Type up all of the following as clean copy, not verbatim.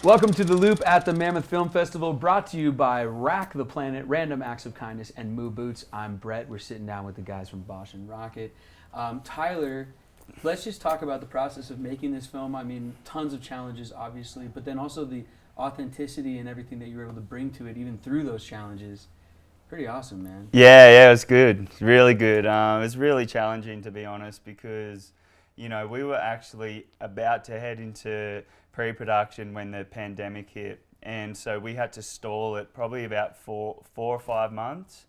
Welcome to The Loop at the Mammoth Film Festival, brought to you by Rack the Planet, Random Acts of Kindness, and Moo Boots. I'm Brett. We're sitting down with the guys from BOSCH ROCKIT. Tyler, let's just talk about the process of making this film. I mean, tons of challenges, obviously, but then also the authenticity and everything that you were able to bring to it, even through those challenges. Pretty awesome, man. Yeah, it was good. Really good. It was really challenging, to be honest, because, you know, we were actually about to head into pre-production when the pandemic hit, and so we had to stall it probably about four or 5 months,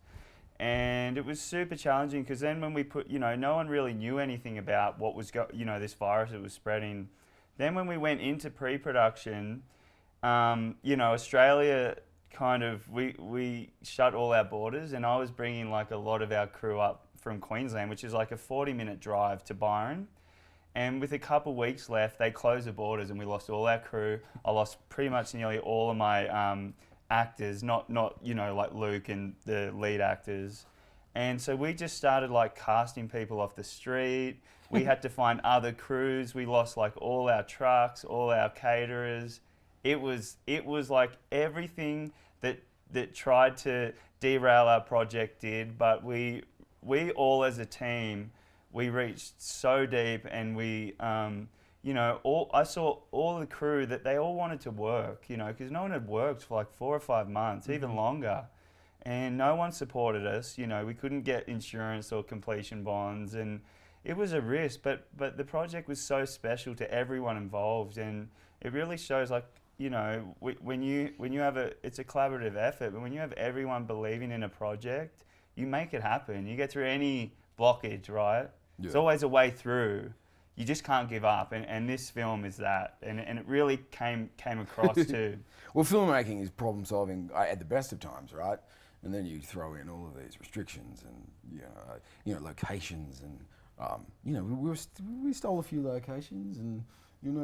and it was super challenging because then when we put, you know, no one really knew anything about what was this virus that was spreading. Then when we went into pre-production, Australia kind of, we shut all our borders, and I was bringing like a lot of our crew up from Queensland, which is like a 40-minute drive to Byron. And with a couple weeks left, they closed the borders and we lost all our crew. I lost pretty much nearly all of my actors, not like Luke and the lead actors. And so we just started like casting people off the street. We had to find other crews. We lost like all our trucks, all our caterers. It was like everything that tried to derail our project did, but we all as a team, we reached so deep, and I saw all the crew that they all wanted to work, because no one had worked for like 4 or 5 months, even longer, and no one supported us. We couldn't get insurance or completion bonds, and it was a risk. But the project was so special to everyone involved, and it really shows like, when you have it's a collaborative effort, but when you have everyone believing in a project, you make it happen. You get through any blockage, right? Yeah. There's always a way through. You just can't give up, and this film is that, and it really came across too. Well, filmmaking is problem solving at the best of times, right? And then you throw in all of these restrictions and locations, and we stole a few locations, and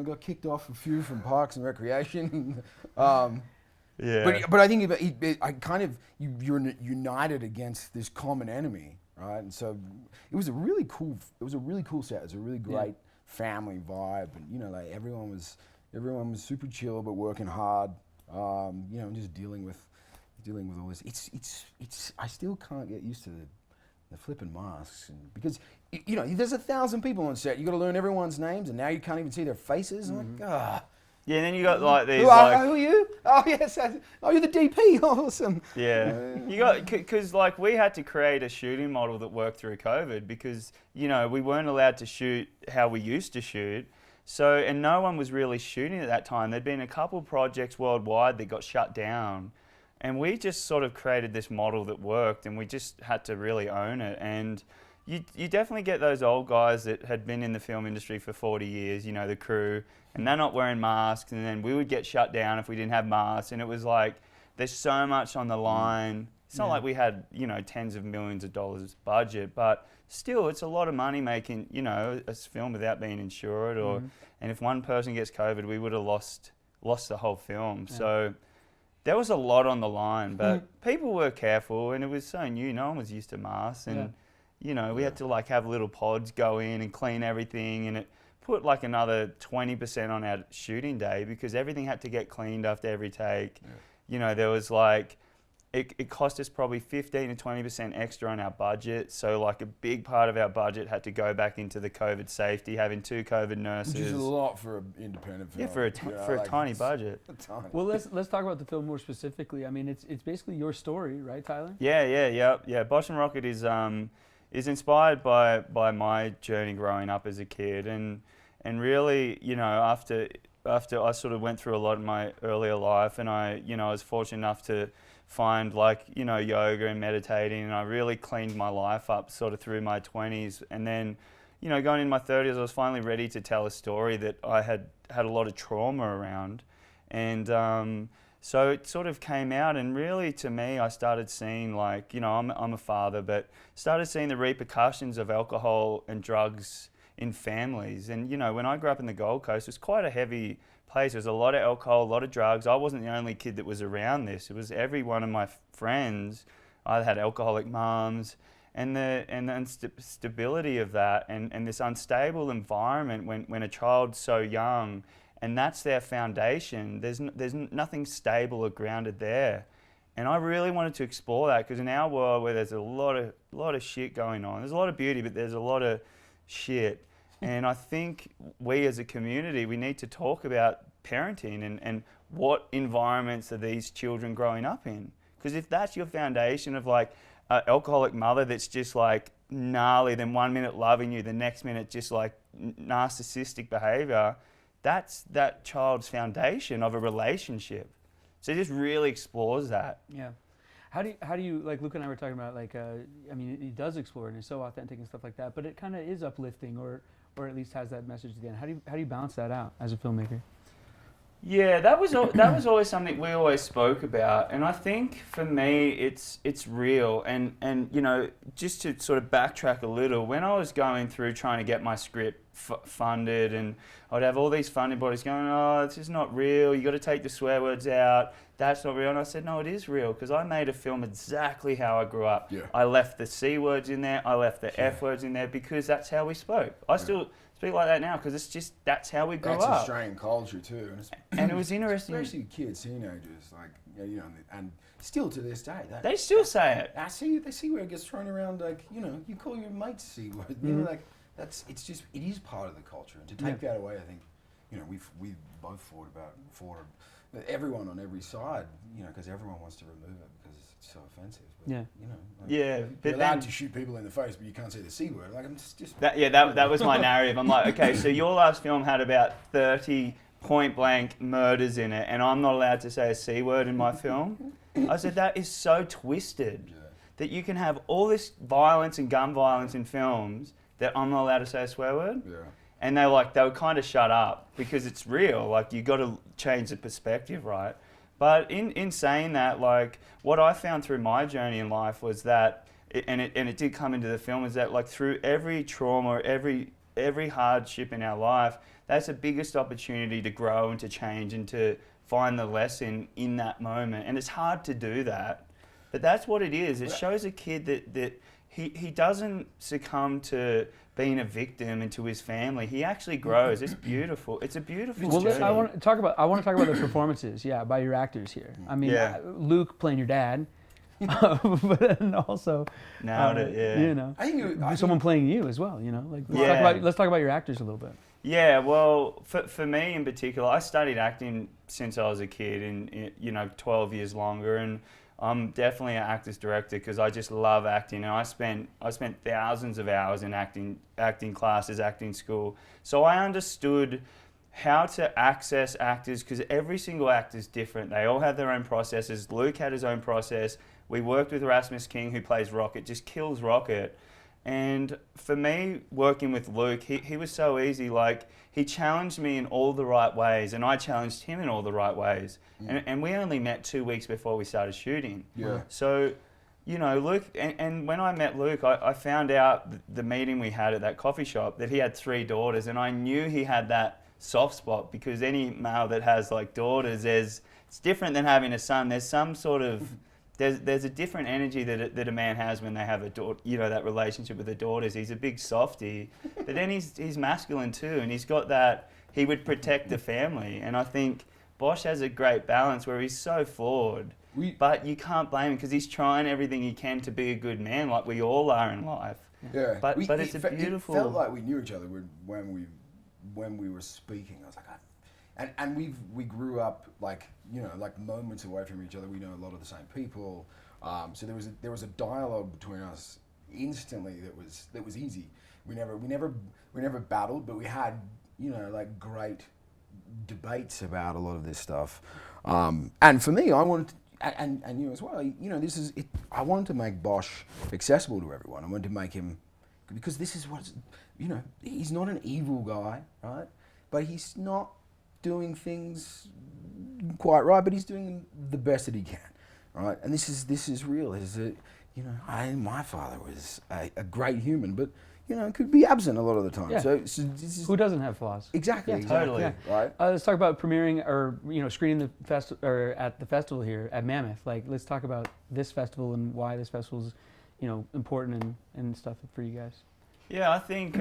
got kicked off a few from Parks and Recreation. Yeah. But I think you're united against this common enemy, right? And so it was a really cool set. It was a really great family vibe, and like everyone was super chill but working hard, and just dealing with all this. It's I still can't get used to the flipping masks, and because there's 1,000 people on set. You got to learn everyone's names, and now you can't even see their faces. I'm like, ah. Yeah, and then you got like these who are you? Oh yes, you're the DP. Awesome. Yeah, you got, because like we had to create a shooting model that worked through COVID, because we weren't allowed to shoot how we used to shoot. So, and no one was really shooting at that time. There'd been a couple projects worldwide that got shut down, and we just sort of created this model that worked, and we just had to really own it. And you definitely get those old guys that had been in the film industry for 40 years, the crew, and they're not wearing masks, and then we would get shut down if we didn't have masks, and it was like, there's so much on the line. It's not like we had, tens of millions of dollars budget, but still, it's a lot of money making, a film without being insured, and if one person gets COVID, we would have lost the whole film. Yeah. So there was a lot on the line, but people were careful, and it was so new. No one was used to masks, and we had to like have little pods go in and clean everything, and it put like another 20% on our shooting day, because everything had to get cleaned after every take. Yeah. There was like, it cost us probably 15 to 20% extra on our budget. So like a big part of our budget had to go back into the COVID safety, having 2 COVID nurses. Which is a lot for an independent film. Yeah, for a tiny budget. Well, let's talk about the film more specifically. I mean, it's basically your story, right, Tyler? Yeah. BOSCH ROCKIT is inspired by my journey growing up as a kid, and really, after I sort of went through a lot in my earlier life, and I was fortunate enough to find like, yoga and meditating, and I really cleaned my life up sort of through my 20s. And then, going in my 30s, I was finally ready to tell a story that I had a lot of trauma around. And so it sort of came out, and really to me, I started seeing like, I'm a father, but started seeing the repercussions of alcohol and drugs in families. And when I grew up in the Gold Coast, it was quite a heavy place. There was a lot of alcohol, a lot of drugs. I wasn't the only kid that was around this. It was every one of my friends either had alcoholic mums, and the instability of that, and this unstable environment when a child's so young, and that's their foundation. There's nothing stable or grounded there. And I really wanted to explore that, because in our world where there's a lot of shit going on, there's a lot of beauty, but there's a lot of shit. And I think we as a community, we need to talk about parenting and what environments are these children growing up in. Because if that's your foundation of like an alcoholic mother that's just like gnarly, then 1 minute loving you, the next minute just like narcissistic behavior, that's that child's foundation of a relationship. So it just really explores that. Yeah. How do you like Luke and I were talking about like I mean he does explore and is so authentic and stuff like that, but it kind of is uplifting or at least has that message at the end. How do you balance that out as a filmmaker? Yeah, that was always something we always spoke about, and I think for me it's real. And you know, just to sort of backtrack a little, when I was going through trying to get my script funded, and I'd have all these funding bodies going, "Oh, this is not real. You got to take the swear words out. That's not real." And I said, "No, it is real, because I made a film exactly how I grew up. Yeah. I left the C words in there. I left the F words in there, because that's how we spoke. I still speak like that now, because it's just that's how we grew up. That's Australian culture too, and it was interesting, especially kids, teenagers, like you know, and still to this day, they still say it. They see where it gets thrown around, like you know, you call your mates C word, you know, like it is part of the culture, and to take that away, I think, you know, we've both fought everyone on every side, you know, because everyone wants to remove it because it's so offensive. But, you know, like, but you're allowed to shoot people in the face, but you can't say the C word. Like, I'm just that was my narrative. I'm like, okay, so your last film had about 30 point blank murders in it, and I'm not allowed to say a C word in my film. I said, that is so twisted that you can have all this violence and gun violence in films that I'm not allowed to say a swear word. Yeah. And they were kind of shut up, because it's real. Like, you got to change the perspective, right? But in saying that, like, what I found through my journey in life was that, it did come into the film, is that like through every trauma, every hardship in our life, that's the biggest opportunity to grow and to change and to find the lesson in that moment. And it's hard to do that, but that's what it is. It shows a kid that he doesn't succumb to being a victim and to his family. He actually grows. It's beautiful. It's a beautiful journey. I want to talk about the performances, by your actors here. I mean, Luke playing your dad, but then also nailed it. You know, I think someone playing you as well. You know, like let's talk about your actors a little bit. Yeah, well, for me in particular, I studied acting since I was a kid, and 12 years longer, and I'm definitely an actor's director because I just love acting, and I spent thousands of hours in acting classes, acting school. So I understood how to access actors, because every single actor is different. They all have their own processes. Luke had his own process. We worked with Rasmus King, who plays Rocket, just kills Rocket. And for me, working with Luke, he was so easy. Like, he challenged me in all the right ways, and I challenged him in all the right ways. And we only met 2 weeks before we started shooting. Yeah. So, Luke, and when I met Luke, I found out the meeting we had at that coffee shop that he had 3 daughters, and I knew he had that soft spot, because any male that has like daughters, it's different than having a son. There's some sort of there's a different energy that a man has when they have a daughter, that relationship with the daughters. He's a big softie, but then he's masculine too, and he's got that, he would protect the family. And I think BOSCH has a great balance where he's so flawed, but you can't blame him because he's trying everything he can to be a good man, like we all are in life. Yeah, but it's a beautiful. It felt like we knew each other when we were speaking. I was like, and we grew up like moments away from each other. We know a lot of the same people, so there was a dialogue between us instantly that was easy. We never battled, but we had like great debates about a lot of this stuff. And for me, I wanted and you as well. This is it. I wanted to make BOSCH accessible to everyone. I wanted to make him, because this is what he's not an evil guy, right? But he's not doing things quite right, but he's doing the best that he can, right? And this is real. My father was a great human, but could be absent a lot of the time. Yeah. So this is, who doesn't have flaws? Exactly. Yeah, Exactly. Yeah. Right. Let's talk about premiering or screening the at the festival here at Mammoth. Like, let's talk about this festival and why this festival is important and stuff for you guys. Yeah, I think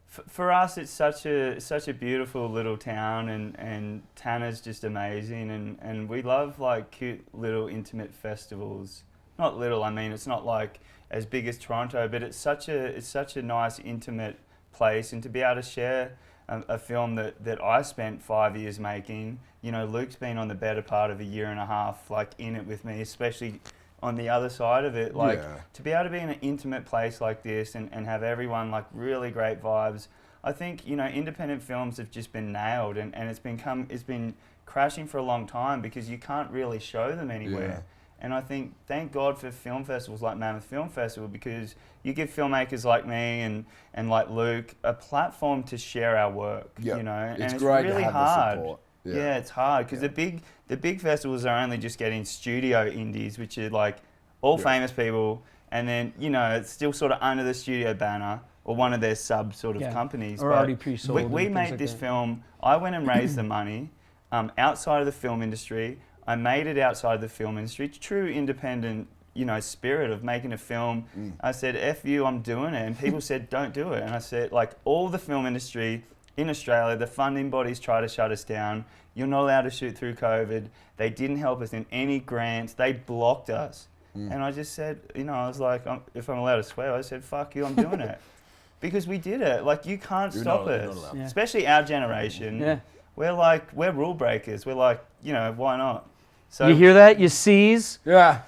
For us, it's such a beautiful little town, and Tanner's just amazing, and we love like cute little intimate festivals. Not little, I mean it's not like as big as Toronto, but it's such a nice intimate place, and to be able to share a film that I spent 5 years making. You know, Luke's been on the better part of a year and a half, like in it with me, especially on the other side of it. Like to be able to be in an intimate place like this and have everyone like really great vibes. I think, you know, independent films have just been nailed, and it's been crashing for a long time because you can't really show them anywhere. Yeah. And I think, thank God for film festivals like Mammoth Film Festival, because you give filmmakers like me and like Luke a platform to share our work. Yep. You know, and it's great really to have hard. the support. Yeah, it's hard because the big festivals are only just getting studio indies, which are like all famous people, and then, you know, it's still sort of under the studio banner or one of their sub sort of companies. Or already pre-sold. We made like this that. film. I went and raised the money outside of the film industry. I made it outside the film industry. True independent, you know, spirit of making a film. I said, F you, I'm doing it. And people said, don't do it. And I said, like, all the film industry in Australia, the funding bodies try to shut us down. You're not allowed to shoot through COVID. They didn't help us in any grants. They blocked us. And I just said, you know, I was like, if I'm allowed to swear, I said, fuck you, I'm doing it. Because we did it. Like, you can't stop us. Yeah. Especially our generation. Yeah. We're rule breakers. We're like, you know, why not? So You hear that? You sees? Yeah.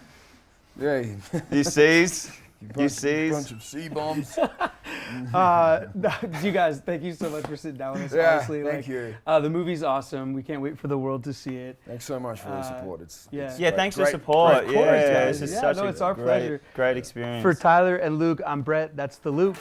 Yeah. you sees? You sees? Bunch of C-bombs. You guys, thank you so much for sitting down with us. Yeah, Honestly, thank you. The movie's awesome. We can't wait for the world to see it. Thanks so much for the support. It's yeah. Yeah, thanks for great- support. great Yeah, course, this guys. is Yeah, such no, a it's our pleasure. great experience. For Tyler and Luke, I'm Brett. That's the Luke.